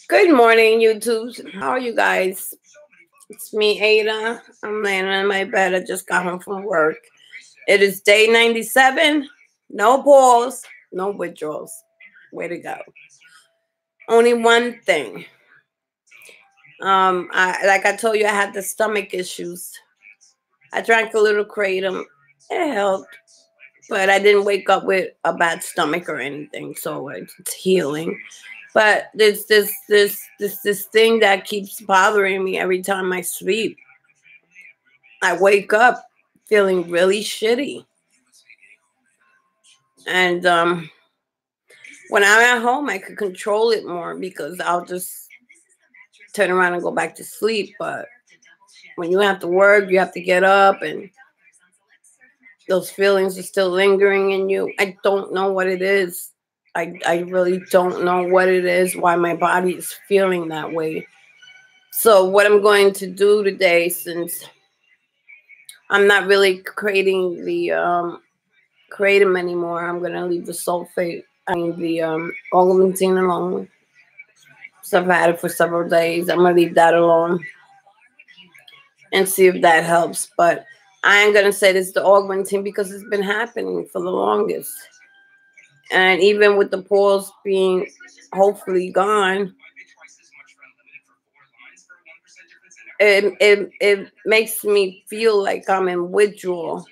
Good morning, YouTube. How are you guys? It's me, Ada. I'm laying in my bed. I just got home from work. It is day 97. No pause, no withdrawals. Way to go. Only one thing. Like I told you, I had the stomach issues. I drank a little kratom. It helped, but I didn't wake up with a bad stomach or anything, so it's healing. But there's this thing that keeps bothering me every time I sleep. I wake up feeling really shitty. And when I'm at home, I could control it more because I'll just turn around and go back to sleep. But when you have to work, you have to get up, and those feelings are still lingering in you. I don't know what it is. I really don't know what it is, why my body is feeling that way. So what I'm going to do today, since I'm not really creating the kratom anymore, I'm gonna leave the sulfate, the augmentin alone. So I've had it for several days. I'm gonna leave that alone and see if that helps. But I am gonna say this the augmentin because it's been happening for the longest. And even with the pause being hopefully gone, it makes me feel like I'm in withdrawal.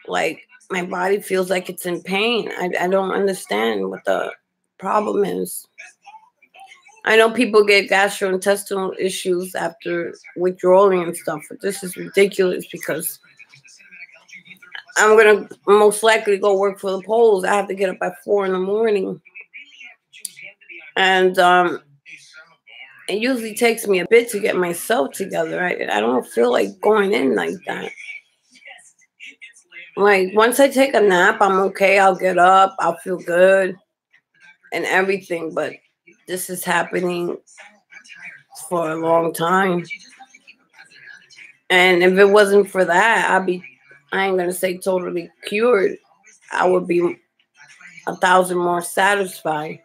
Like my body feels like it's in pain. I don't understand what the problem is. I know people get gastrointestinal issues after withdrawing and stuff, but this is ridiculous because I'm gonna most likely go work for the polls. I have to get up at 4 in the morning, and it usually takes me a bit to get myself together. I don't feel like going in like that. Like once I take a nap, I'm okay. I'll get up. I'll feel good and everything. But this is happening for a long time. And if it wasn't for that, I ain't gonna say totally cured. I would be 1,000 more satisfied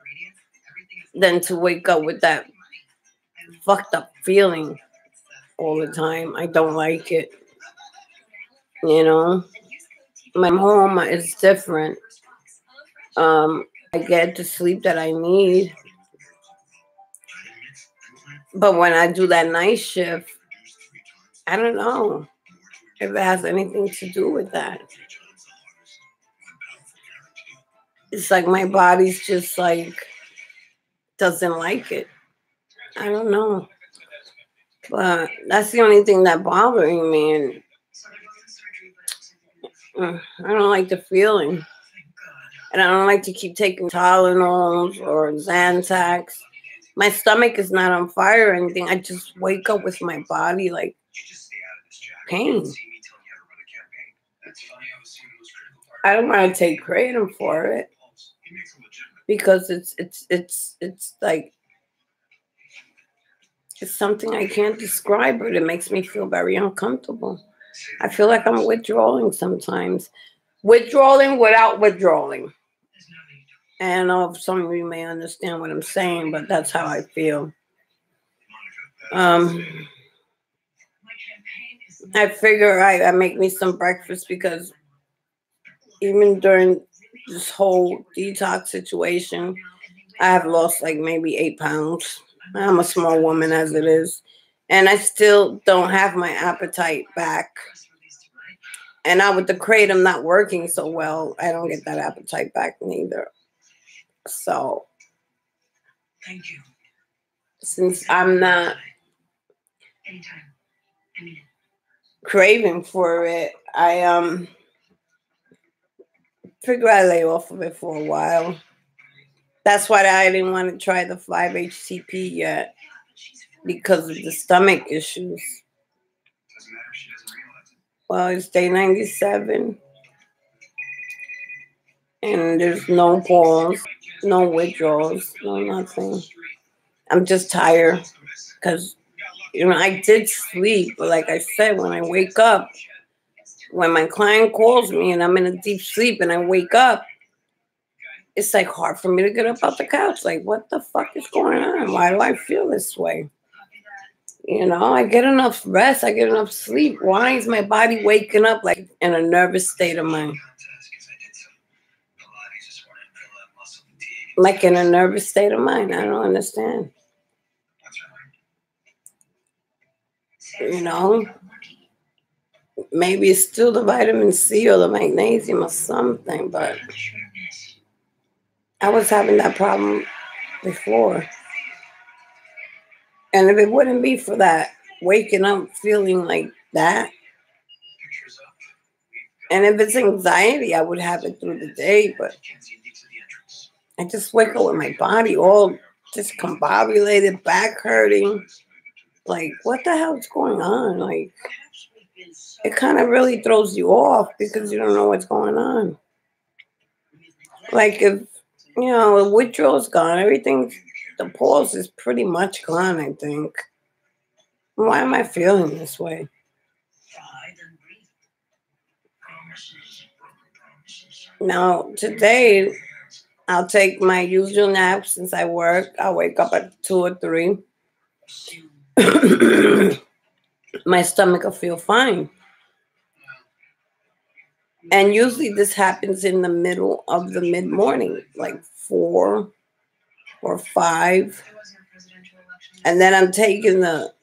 than to wake up with that fucked up feeling all the time. I don't like it. You know, my home is different. I get the sleep that I need. But when I do that night shift, I don't know if it has anything to do with that. It's like my body's just like doesn't like it. I don't know. But that's the only thing that bothering me, and I don't like the feeling. And I don't like to keep taking Tylenols or Xantax. My stomach is not on fire or anything. I just wake up with my body like pain. I don't want to take kratom for it because it's like it's something I can't describe, but it makes me feel very uncomfortable. I feel like I'm withdrawing sometimes. Withdrawing without withdrawing. I don't know if some of you may understand what I'm saying, but that's how I feel. I figure I make me some breakfast because even during this whole detox situation, I have lost like maybe 8 pounds. I'm a small woman as it is. And I still don't have my appetite back. And now with the kratom not working so well, I don't get that appetite back neither. So since I'm not craving for it, I figure I lay off of it for a while. That's why I didn't want to try the 5-HTP yet because of the stomach issues. Well, it's day 97 and there's no pause, no withdrawals, no nothing. I'm just tired because I did sleep, but like I said, when I wake up, when my client calls me and I'm in a deep sleep and I wake up, it's like hard for me to get up off the couch. Like, what the fuck is going on? Why do I feel this way? You know, I get enough rest, I get enough sleep. Why is my body waking up like in a nervous state of mind? Like in a nervous state of mind. I don't understand. You know, maybe it's still the vitamin C or the magnesium or something, but I was having that problem before. And if it wouldn't be for that waking up feeling like that, and if it's anxiety, I would have it through the day, but I just wake up with my body all discombobulated, back hurting. Like, what the hell is going on? Like, it kind of really throws you off because you don't know what's going on. Like, if, you know, the withdrawal's gone, everything, the pause is pretty much gone, I think. Why am I feeling this way? Now, today, I'll take my usual nap since I work. I'll wake up at 2 or 3. My stomach will feel fine. And usually this happens in the middle of the mid-morning, like 4 or 5. And then I'm taking the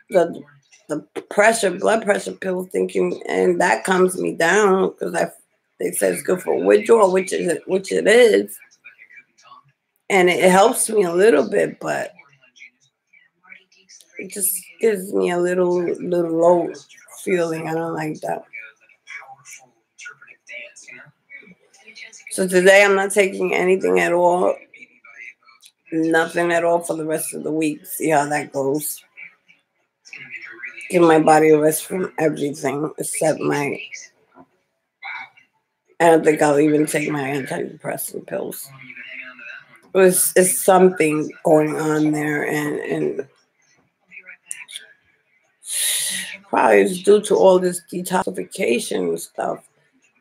blood pressure pill, thinking, and that calms me down because they say it's good for withdrawal, which it is, and it helps me a little bit, but it just gives me a little low feeling. I don't like that. So today I'm not taking anything at all, nothing at all for the rest of the week. See how that goes. Give my body a rest from everything except I don't think I'll even take my antidepressant pills. It's something going on there, and probably it's due to all this detoxification stuff.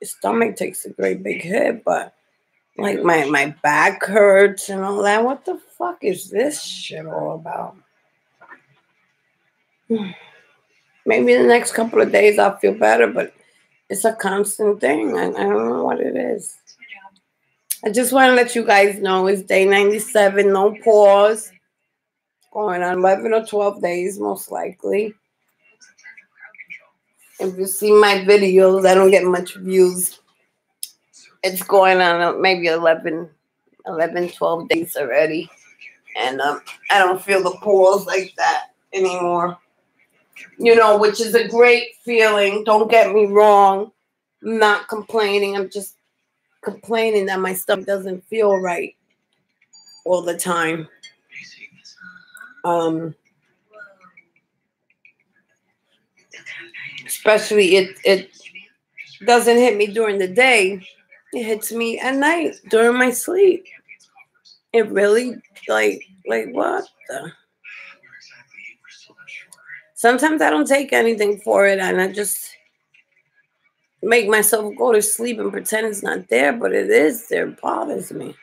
The stomach takes a great big hit, but like my back hurts and all that. What the fuck is this shit all about? Maybe the next couple of days I'll feel better, but it's a constant thing. I don't know what it is. I just want to let you guys know it's day 97, no pause. Going on 11 or 12 days, most likely. If you see my videos, I don't get much views. It's going on maybe 11, 12 days already. And I don't feel the pause like that anymore. You know, which is a great feeling. Don't get me wrong. I'm not complaining. I'm just complaining that my stomach doesn't feel right all the time. Especially it doesn't hit me during the day. It hits me at night during my sleep. It really like what the? Sometimes I don't take anything for it, and I just make myself go to sleep and pretend it's not there, but it is there. It bothers me.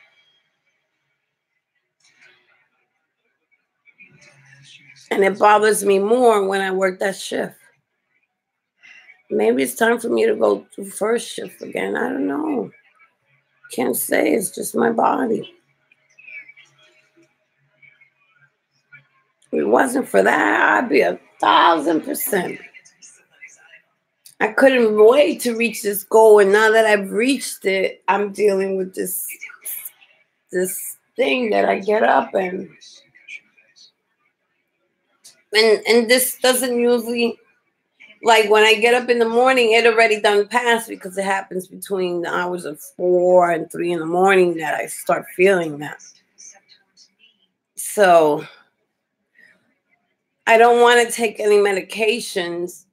And it bothers me more when I work that shift. Maybe it's time for me to go to first shift again. I don't know. Can't say. It's just my body. If it wasn't for that, I'd be 1,000%. I couldn't wait to reach this goal, and now that I've reached it, I'm dealing with this thing that I get up and this doesn't usually, like when I get up in the morning, it already done passed because it happens between the hours of 4 and 3 in the morning that I start feeling that. So I don't want to take any medications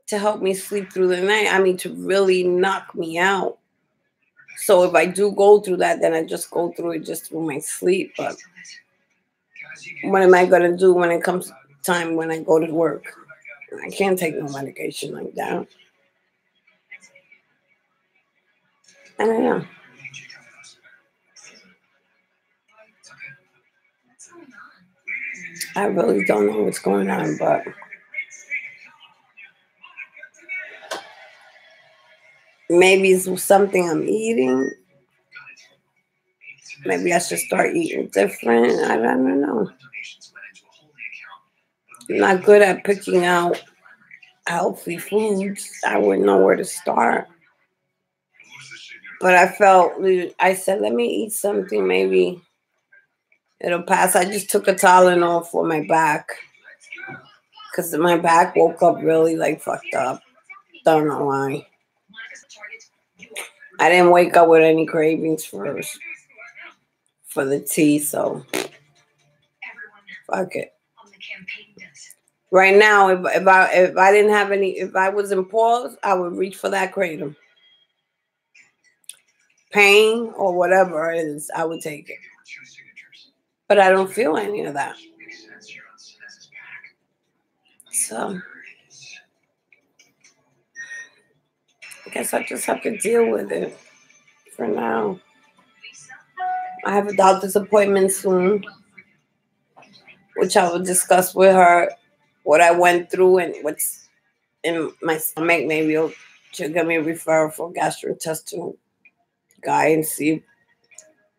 to help me sleep through the night. I mean, to really knock me out. So if I do go through that, then I just go through it just through my sleep. But what am I going to do when it comes time when I go to work? I can't take no medication like that. I don't know. I really don't know what's going on, but maybe it's something I'm eating. Maybe I should start eating different. I don't know. I'm not good at picking out healthy foods. I wouldn't know where to start. But I said, let me eat something. Maybe it'll pass. I just took a Tylenol for my back because my back woke up really like fucked up. Don't know why. I didn't wake up with any cravings for the tea, so fuck it. Right now, if I didn't have any, if I was in pause, I would reach for that kratom. Pain or whatever it is, I would take it. But I don't feel any of that. So I guess I just have to deal with it for now. I have a doctor's appointment soon, which I will discuss with her what I went through and what's in my stomach. Maybe she'll give me a referral for a gastrointestinal guy and see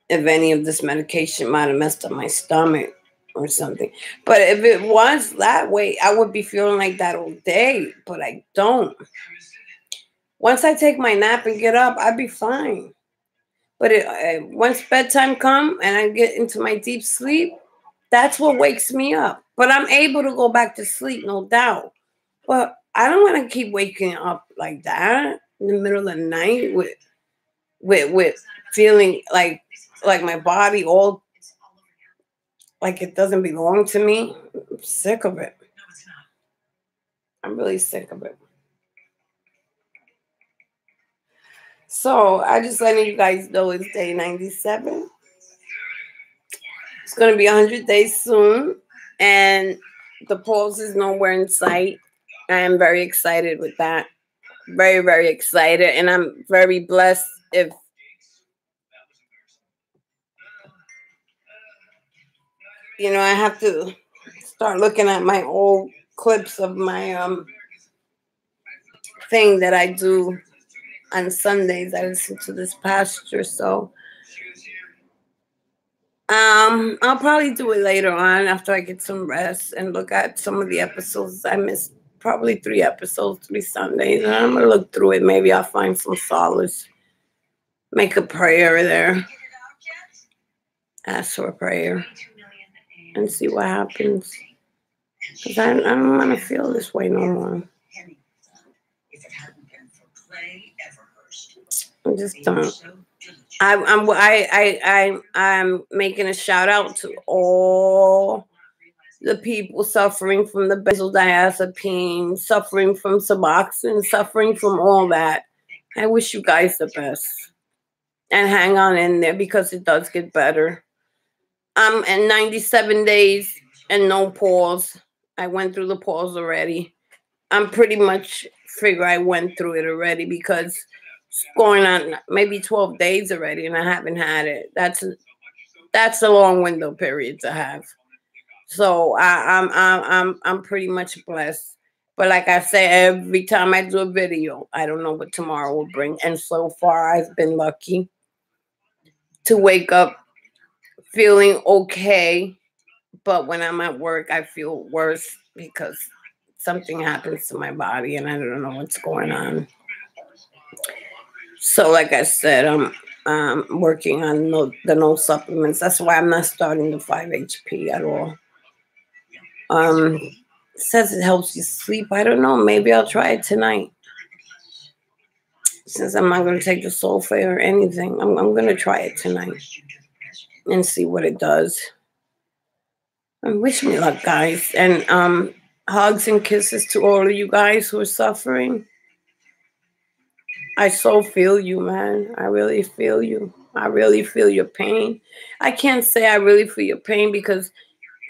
if any of this medication might have messed up my stomach or something. But if it was that way, I would be feeling like that all day, but I don't. Once I take my nap and get up, I'd be fine. But once bedtime come and I get into my deep sleep, that's what wakes me up. But I'm able to go back to sleep, no doubt. But I don't want to keep waking up like that in the middle of the night with feeling like my body all like it doesn't belong to me. I'm sick of it. I'm really sick of it. So I just letting you guys know it's day 97. It's gonna be 100 days soon, and the PAWS is nowhere in sight. I am very excited with that. Very, very excited, and I'm very blessed if I have to start looking at my old clips of my thing that I do on Sundays. I listen to this pastor, so I'll probably do it later on after I get some rest and look at some of the episodes. I missed probably 3 episodes, 3 Sundays, and I'm gonna look through it. Maybe I'll find some solace. Make a prayer there. Ask for a prayer and see what happens. Because I don't want to feel this way no more. I just don't. I'm making a shout out to all the people suffering from the benzodiazepine, suffering from Suboxone, suffering from all that. I wish you guys the best. And hang on in there because it does get better. I'm in 97 days and no pause. I went through the pause already. I'm pretty much figure I went through it already because it's going on maybe 12 days already and I haven't had it. That's a long window period to have. So I'm pretty much blessed. But like I say, every time I do a video, I don't know what tomorrow will bring. And so far, I've been lucky to wake up feeling okay. But when I'm at work, I feel worse because something happens to my body and I don't know what's going on. So like I said, I'm working on the no supplements. That's why I'm not starting the 5-HP at all. It says it helps you sleep. I don't know. Maybe I'll try it tonight. Since I'm not going to take the sulfate or anything, I'm going to try it tonight and see what it does. And wish me luck, guys. And hugs and kisses to all of you guys who are suffering. I so feel you, man. I really feel you. I really feel your pain. I can't say I really feel your pain because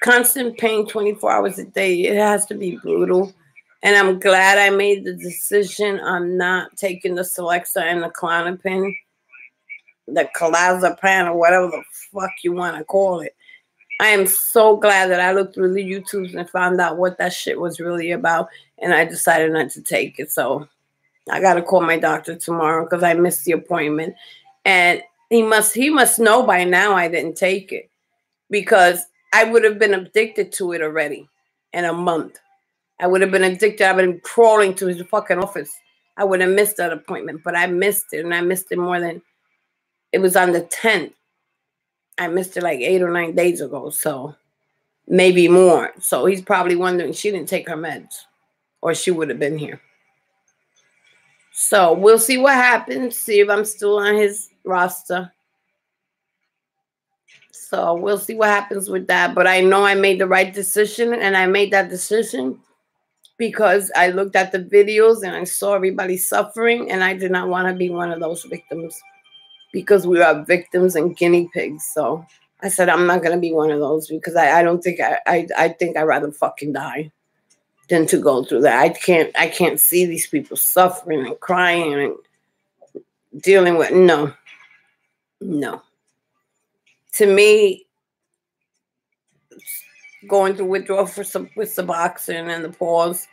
constant pain 24 hours a day, it has to be brutal. And I'm glad I made the decision on not taking the Celexa and the Klonopin, the clozapam, or whatever the fuck you want to call it. I am so glad that I looked through the YouTubes and found out what that shit was really about, and I decided not to take it. So I gotta call my doctor tomorrow because I missed the appointment, and he must know by now I didn't take it because I would have been addicted to it already in a month. I would have been addicted. I've been crawling to his fucking office. I would have missed that appointment, but I missed it, and I missed it more than it was on the 10th. I missed it like 8 or 9 days ago, so maybe more. So he's probably wondering she didn't take her meds, or she would have been here. So we'll see what happens. See if I'm still on his roster. So we'll see what happens with that. But I know I made the right decision, and I made that decision because I looked at the videos and I saw everybody suffering, and I did not want to be one of those victims because we are victims and guinea pigs. So I said I'm not gonna be one of those because I don't think I think I'd rather fucking die than to go through that. I can't see these people suffering and crying and dealing with no. To me, going through withdrawal with Suboxone and the PAWS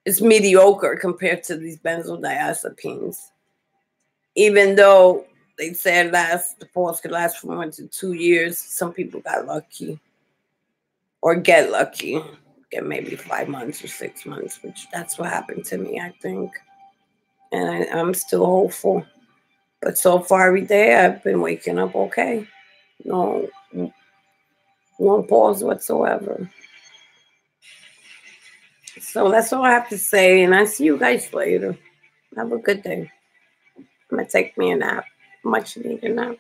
is mediocre compared to these benzodiazepines. Even though they said the PAWS could last for 1 to 2 years, some people got lucky or get lucky, get maybe 5 months or 6 months, which that's what happened to me, I think. And I'm still hopeful. But so far every day I've been waking up okay. No pause whatsoever. So that's all I have to say. And I'll see you guys later. Have a good day. I'm going to take me a nap. Much needed nap.